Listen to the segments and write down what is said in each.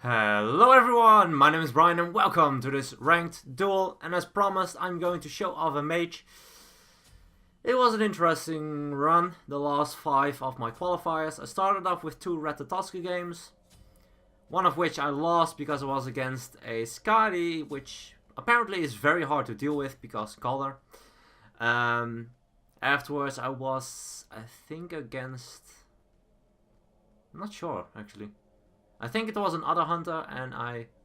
Hello everyone, my name is Brian and welcome to this ranked duel, and as promised I'm going to show off a mage. It was an interesting run, the last 5 of my qualifiers. I started off with 2 Ratatoska games, one of which I lost because it was against a Skadi, which apparently is very hard to deal with because color. Afterwards I was, I think, against... I'm not sure actually. I think it was another hunter and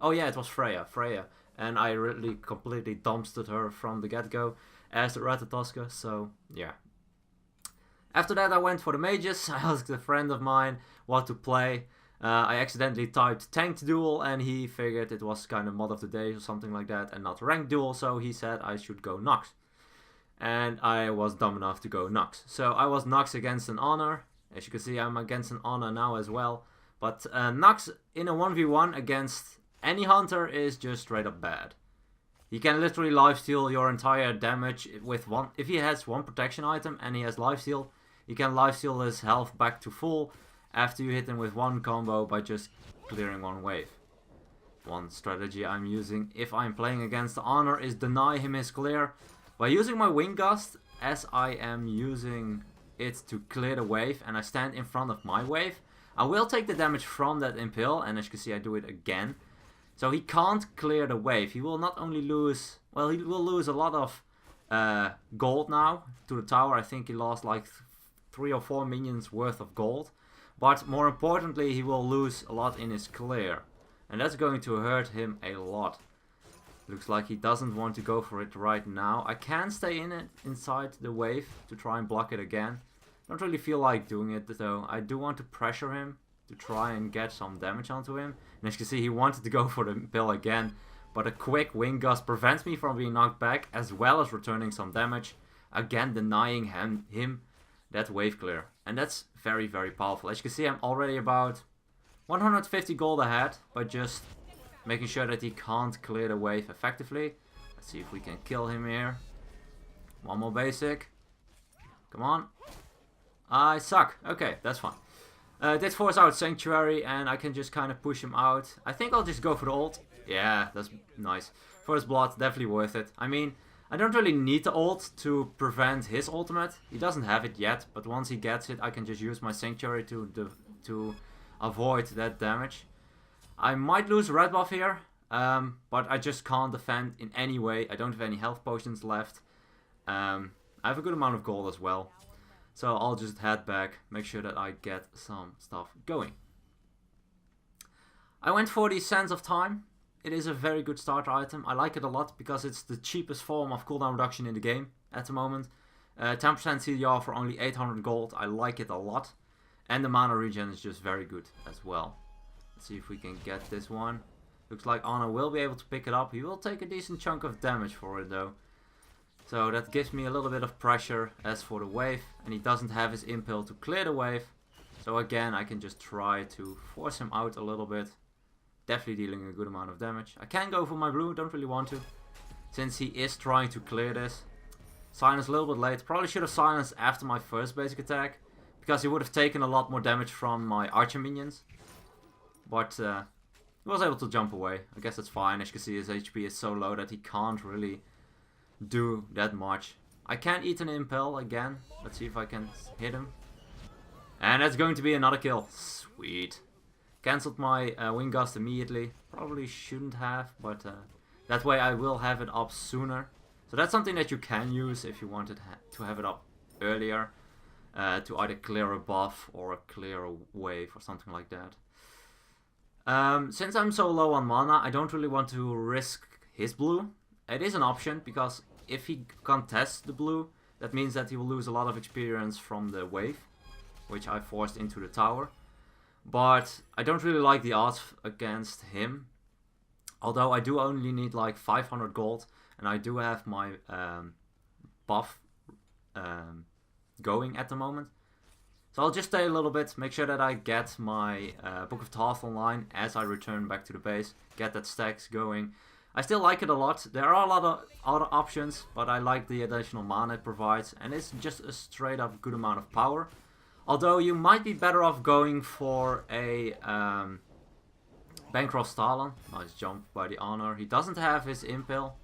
oh yeah, it was Freya. And I really completely dumpstered her from the get-go as the Ratatoska, so yeah. After that I went for the mages. I asked a friend of mine what to play. I accidentally typed tanked duel and he figured it was kind of mod of the day or something like that and not ranked duel, so he said I should go Nox. And I was dumb enough to go Nox. So I was Nox against an Anhur. As you can see, I'm against an Anhur now as well. But Nox in a 1v1 against any hunter is just straight up bad. He can literally lifesteal your entire damage with one. If he has one protection item and he has lifesteal, he can lifesteal his health back to full after you hit him with one combo by just clearing one wave. One strategy I'm using if I'm playing against the Anhur is deny him his clear by using my Wing Gust, as I am using it to clear the wave and I stand in front of my wave. I will take the damage from that impale, and as you can see I do it again. So he can't clear the wave. He will not only lose, well, he will lose a lot of gold now to the tower. I think he lost like 3 or 4 minions worth of gold. But more importantly, he will lose a lot in his clear. And that's going to hurt him a lot. Looks like he doesn't want to go for it right now. I can stay in it inside the wave to try and block it again. Don't really feel like doing it though. I do want to pressure him to try and get some damage onto him. And as you can see, he wanted to go for the pill again, but a quick Wing Gust prevents me from being knocked back as well as returning some damage, again denying him that wave clear. And that's very, very powerful. As you can see, I'm already about 150 gold ahead by just making sure that he can't clear the wave effectively. Let's see if we can kill him here. One more basic. Come on. I suck. Okay, that's fine. Did force out Sanctuary and I can just kind of push him out. I think I'll just go for the ult. Yeah, that's nice. First blood, definitely worth it. I mean, I don't really need the ult to prevent his ultimate. He doesn't have it yet, but once he gets it, I can just use my Sanctuary to avoid that damage. I might lose a red buff here, but I just can't defend in any way. I don't have any health potions left. I have a good amount of gold as well. So I'll just head back, make sure that I get some stuff going. I went for the Sands of Time. It is a very good starter item. I like it a lot because it's the cheapest form of cooldown reduction in the game at the moment. 10% CDR for only 800 gold. I like it a lot. And the mana regen is just very good as well. Let's see if we can get this one. Looks like Anna will be able to pick it up. He will take a decent chunk of damage for it though. So that gives me a little bit of pressure as for the wave. And he doesn't have his impale to clear the wave. So again, I can just try to force him out a little bit. Definitely dealing a good amount of damage. I can go for my blue, don't really want to, since he is trying to clear this. Silence a little bit late. Probably should have silenced after my first basic attack, because he would have taken a lot more damage from my archer minions. But he was able to jump away. I guess that's fine. As you can see, his HP is so low that he can't really do that much. I can eat an impale again. Let's see if I can hit him. And that's going to be another kill. Sweet. Cancelled my Wing Gust immediately. Probably shouldn't have, but that way I will have it up sooner. So that's something that you can use if you wanted to have it up earlier. To either clear a buff or clear a wave or something like that. Since I'm so low on mana, I don't really want to risk his blue. It is an option, because if he contests the blue, that means that he will lose a lot of experience from the wave, which I forced into the tower. But I don't really like the odds against him. Although I do only need like 500 gold, and I do have my buff going at the moment. So I'll just stay a little bit, make sure that I get my Book of Thoth online as I return back to the base, get that stacks going. I still like it a lot. There are a lot of other options, but I like the additional mana it provides, and it's just a straight up good amount of power. Although you might be better off going for a Bancroft Stalin. Nice jump by the Anhur. He doesn't have his impale.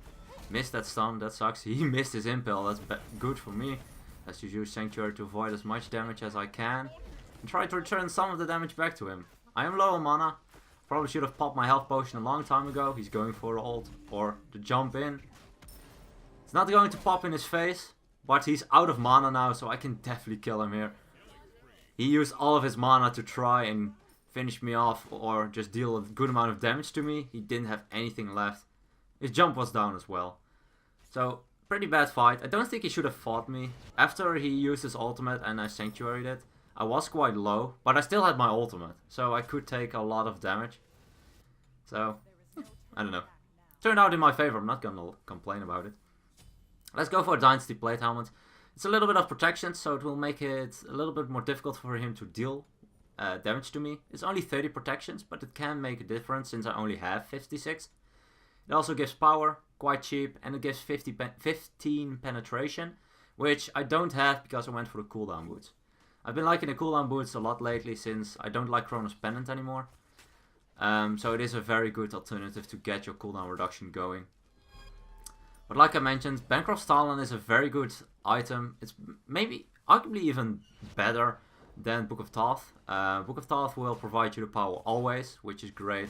Missed that stun, that sucks. He missed his impale, that's good for me. Let's just use Sanctuary to avoid as much damage as I can. And try to return some of the damage back to him. I am low on mana. Probably should have popped my health potion a long time ago. He's going for the ult or the jump in. It's not going to pop in his face. But he's out of mana now, so I can definitely kill him here. He used all of his mana to try and finish me off or just deal a good amount of damage to me. He didn't have anything left. His jump was down as well. So, pretty bad fight. I don't think he should have fought me. After he used his ultimate and I sanctuaried it, I was quite low, but I still had my ultimate. So I could take a lot of damage. So, I don't know. Turned out in my favor, I'm not gonna complain about it. Let's go for a Dynasty Plate Helmet. It's a little bit of protection, so it will make it a little bit more difficult for him to deal damage to me. It's only 30 protections, but it can make a difference since I only have 56. It also gives power, quite cheap, and it gives 15 penetration, which I don't have because I went for the cooldown boots. I've been liking the cooldown boots a lot lately since I don't like Chronos Pendant anymore. So it is a very good alternative to get your cooldown reduction going. But like I mentioned, Bancroft Stalin is a very good item. It's maybe, arguably even better than Book of Thoth. Book of Thoth will provide you the power always, which is great.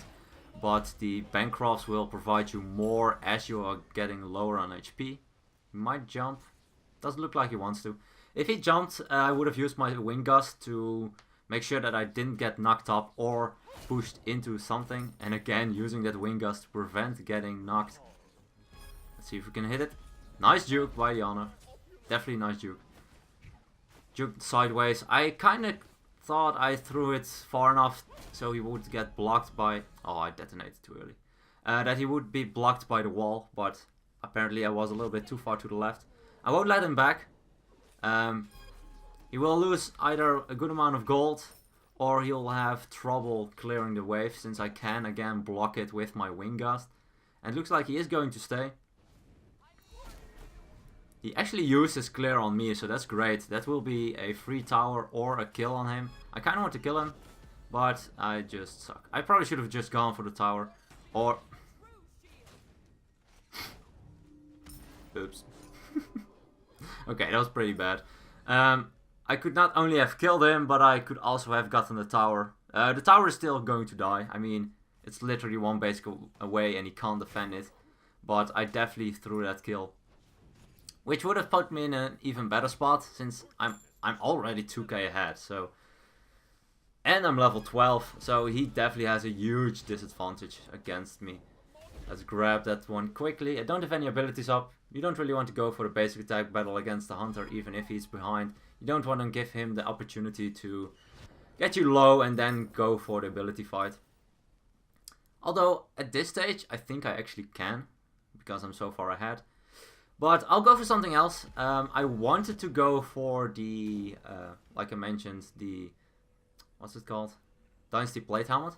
But the Bancrofts will provide you more as you are getting lower on HP. He might jump. Doesn't look like he wants to. If he jumped, I would have used my Wind Gust to make sure that I didn't get knocked up or pushed into something. And again, using that Wind Gust to prevent getting knocked. Let's see if we can hit it. Nice juke by the Anhur. Definitely nice juke. Juke sideways. I kind of thought I threw it far enough so he would get blocked by... Oh, I detonated too early. That he would be blocked by the wall, but apparently I was a little bit too far to the left. I won't let him back. He will lose either a good amount of gold or he'll have trouble clearing the wave since I can again block it with my Wind Gust. And it looks like he is going to stay. He actually used his clear on me, so that's great. That will be a free tower or a kill on him. I kind of want to kill him, but I just suck. I probably should have just gone for the tower. Or... Oops. Okay, that was pretty bad. I could not only have killed him, but I could also have gotten the tower. The tower is still going to die. I mean, it's literally one basic away and he can't defend it. But I definitely threw that kill. Which would have put me in an even better spot since I'm already 2k ahead. So, and I'm level 12, so he definitely has a huge disadvantage against me. Let's grab that one quickly. I don't have any abilities up. You don't really want to go for the basic attack battle against the hunter even if he's behind. You don't want to give him the opportunity to get you low and then go for the ability fight. Although at this stage I think I actually can because I'm so far ahead. But I'll go for something else. I wanted to go for the, like I mentioned, the, what's it called? Dynasty Plate Helmet.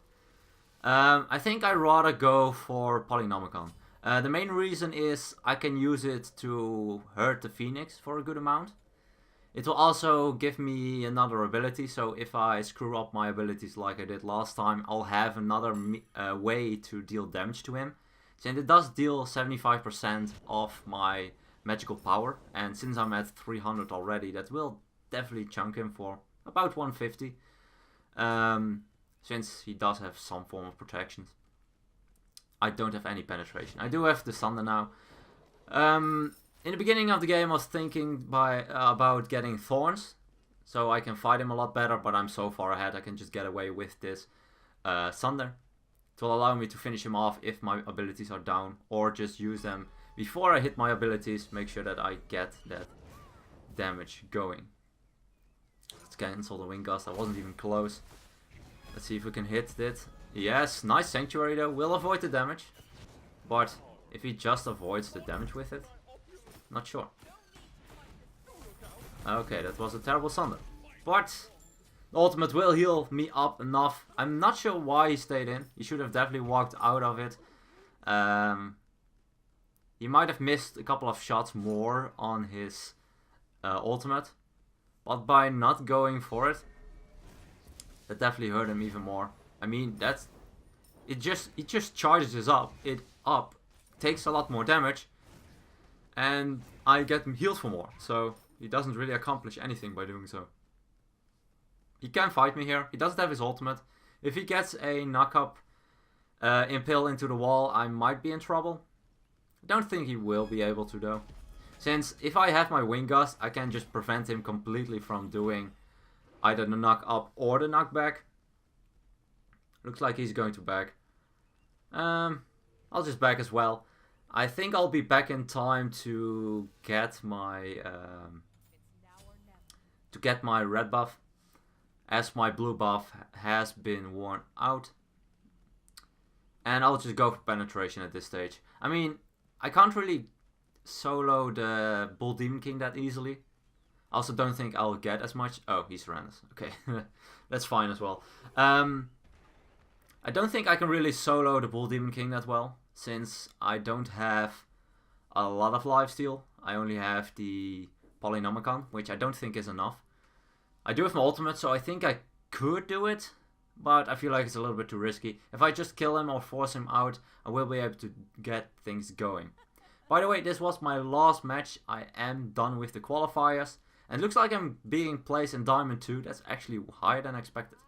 I think I'd rather go for Polynomicon. The main reason is I can use it to hurt the Phoenix for a good amount. It will also give me another ability, so if I screw up my abilities like I did last time, I'll have another way to deal damage to him. And it does deal 75% of my magical power, and since I'm at 300 already, that will definitely chunk him for about 150. Since he does have some form of protection. I don't have any penetration. I do have the Thunder now. In the beginning of the game I was thinking about getting Thorns, so I can fight him a lot better, but I'm so far ahead I can just get away with this Thunder. It will allow me to finish him off if my abilities are down, or just use them before I hit my abilities, make sure that I get that damage going. Let's cancel the Wind Gust, I wasn't even close. Let's see if we can hit it. Yes, nice Sanctuary though, will avoid the damage. But if he just avoids the damage with it, not sure. Okay, that was a terrible Thunder. But the ultimate will heal me up enough. I'm not sure why he stayed in. He should have definitely walked out of it. He might have missed a couple of shots more on his ultimate. But by not going for it, that definitely hurt him even more. I mean, it just charges it up, takes a lot more damage, and I get healed for more. So he doesn't really accomplish anything by doing so. He can fight me here. He doesn't have his ultimate. If he gets a knock-up impale into the wall, I might be in trouble. I don't think he will be able to though. Since if I have my Wing Gust, I can just prevent him completely from doing either the knock-up or the knockback. Looks like he's going to back. I'll just back as well. I think I'll be back in time to get my red buff, as my blue buff has been worn out. And I'll just go for penetration at this stage. I mean, I can't really solo the Bull Demon King that easily. I also don't think I'll get as much. Oh, he surrenders. Okay, that's fine as well. I don't think I can really solo the Bull Demon King that well, since I don't have a lot of lifesteal. I only have the Polynomicon, which I don't think is enough. I do have my ultimate, so I think I could do it, but I feel like it's a little bit too risky. If I just kill him or force him out, I will be able to get things going. By the way, this was my last match. I am done with the qualifiers, and it looks like I'm being placed in Diamond 2. That's actually higher than expected.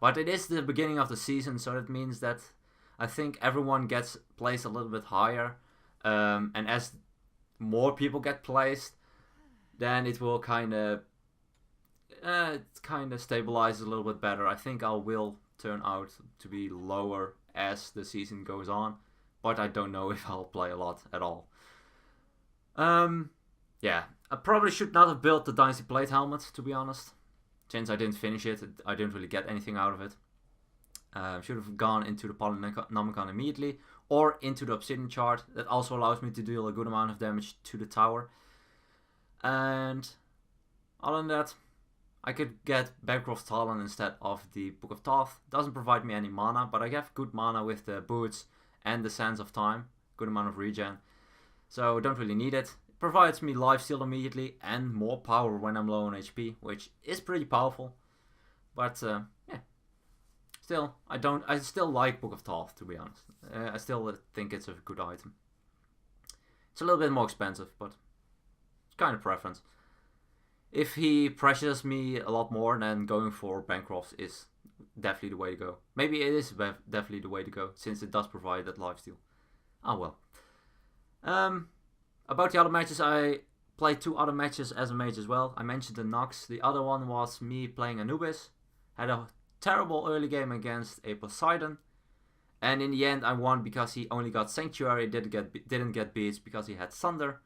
But it is the beginning of the season, so that means that I think everyone gets placed a little bit higher. And as more people get placed, then it will kind of stabilize a little bit better. I think I will turn out to be lower as the season goes on, but I don't know if I'll play a lot at all. Yeah, I probably should not have built the Dynasty Plate helmet, to be honest. Since I didn't finish it, I didn't really get anything out of it. Should have gone into the Polynomicon immediately, or into the Obsidian Shard. That also allows me to deal a good amount of damage to the tower. And other than that, I could get Bancroft's Talon instead of the Book of Thoth. Doesn't provide me any mana, but I have good mana with the boots and the Sands of Time. Good amount of regen. So don't really need it. It provides me lifesteal immediately and more power when I'm low on HP, which is pretty powerful. But yeah, still I still like Book of Thoth, to be honest. I still think it's a good item. It's a little bit more expensive, but it's kind of preference. If he pressures me a lot more, then going for Bancroft is definitely the way to go. Maybe it is definitely the way to go, since it does provide that lifesteal. Ah well. About the other matches, I played 2 other matches as a mage as well. I mentioned the Nox. The other one was me playing Anubis. Had a terrible early game against a Poseidon. And in the end I won because he only got Sanctuary, didn't get beats because he had Thunder.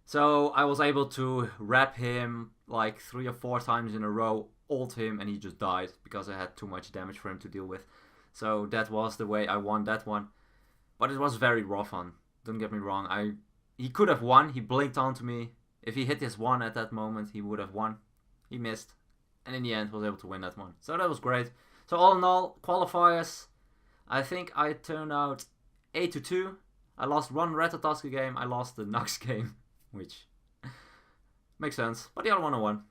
So I was able to wrap him like 3 or 4 times in a row, ult him, and he just died because I had too much damage for him to deal with. So that was the way I won that one. But it was very rough on. Don't get me wrong. He could have won. He blinked onto me. If he hit his 1 at that moment, he would have won. He missed. And in the end was able to win that one. So that was great. So all in all, qualifiers, I think I turned out 8-2. I lost 1 Ratatoska game. I lost the Nox game. Which makes sense. But the other one I won.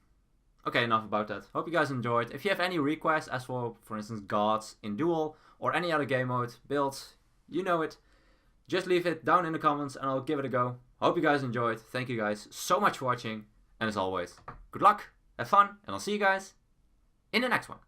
Okay, enough about that. Hope you guys enjoyed. If you have any requests, as for instance, gods in Duel, or any other game mode, builds, you know it. Just leave it down in the comments and I'll give it a go. Hope you guys enjoyed. Thank you guys so much for watching. And as always, good luck, have fun, and I'll see you guys in the next one.